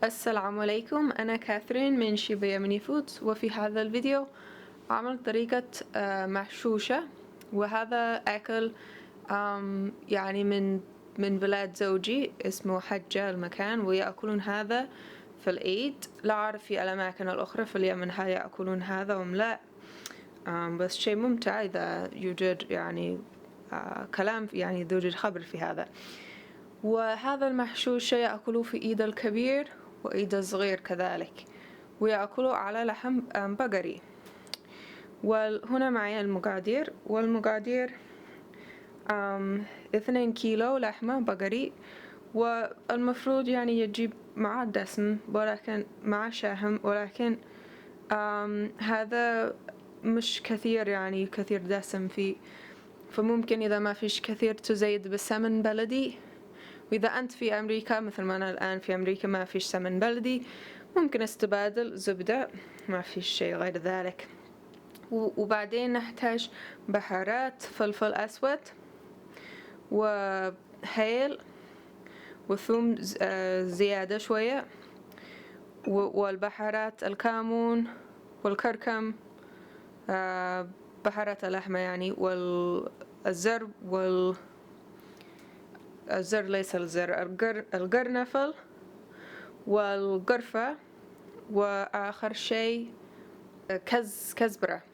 السلام عليكم، أنا كاثرين من شيبا يمني فودز، وفي هذا الفيديو أعمل طريقة محشوشة. وهذا أكل يعني من بلاد زوجي اسمه حجة المكان، ويأكلون هذا في العيد. لا أعرف في الأماكن الأخرى في اليمن هل يأكلون هذا أم لا. بس شيء ممتع إذا يوجد يعني كلام يعني يوجد خبر في هذا. وهذا المحشوش يأكلوه في عيد الكبير وعيد الصغير كذلك، ويأكلوا على لحم بقري. وهنا معي المقادير، والمقادير 2 كيلو لحمة بقري، والمفروض يعني يجيب مع دسم ولكن مع شحم، ولكن هذا مش كثير يعني كثير دسم فيه، فممكن إذا ما فيش كثير تزيد بسمن بلدي. وإذا أنت في أمريكا مثل ما أنا الآن في أمريكا ما فيش سمن بلدي، ممكن استبادل زبدة، ما فيش شيء غير ذلك. وبعدين نحتاج بهارات، فلفل أسود وهيل وثوم زيادة شوية، والبهارات الكمون والكركم، بهارات اللحمة يعني، والزر الزر ليس الزر، القرنفل والقرفة، وآخر شيء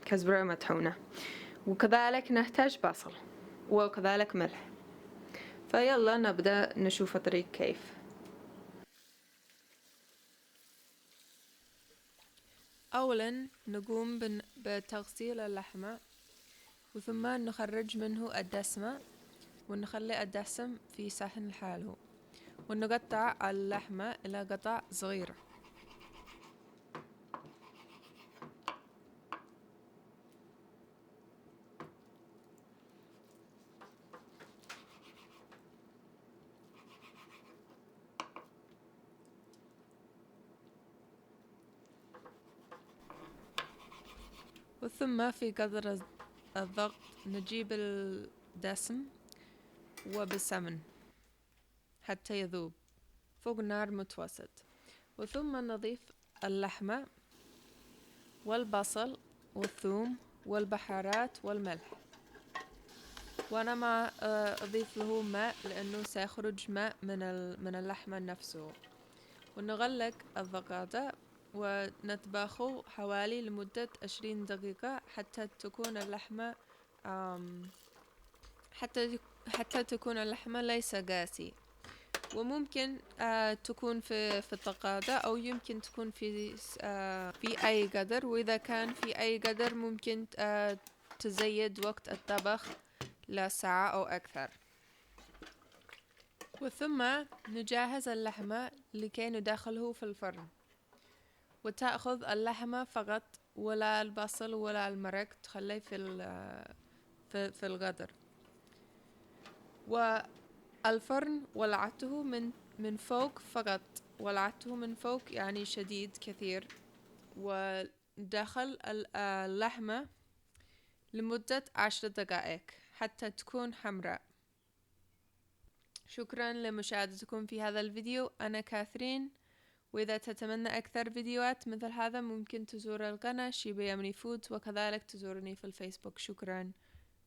كزبرة مطحونة. وكذلك نحتاج بصل وكذلك ملح. فيلا نبدأ نشوف الطريق كيف. أولا نقوم بتغسيل اللحمة، وثم نخرج منه الدسمة ونخلي الدسم في صحن لحاله، ونقطع اللحمة إلى قطع صغيرة. وثم في قدر الضغط نجيب الدسم وبالسمن حتى يذوب فوق نار متوسط، وثم نضيف اللحمة والبصل والثوم والبهارات والملح. وأنا ما أضيف له ماء لأنه سيخرج ماء من اللحمة نفسه. ونغلق الضغطة ونطبخه حوالي لمدة 20 دقيقة حتى تكون اللحمة حتى تكون اللحمة ليس قاسي. وممكن تكون في الطقادة، أو يمكن تكون في أي قدر. وإذا كان في أي قدر ممكن تزيد وقت الطبخ لساعة أو أكثر. وثم نجهز اللحمة لكي ندخله في الفرن، وتأخذ اللحمة فقط ولا البصل ولا المرق تخليه في القدر. والفرن ولعته من فوق فقط، ولعته من فوق يعني شديد كثير، ودخل اللحمة لمدة 10 دقائق حتى تكون حمراء. شكرا لمشاهدتكم في هذا الفيديو. أنا كاثرين، وإذا تتمنى أكثر فيديوهات مثل هذا ممكن تزور القناة شيبا يمني فودز، وكذلك تزورني في الفيسبوك. شكرا.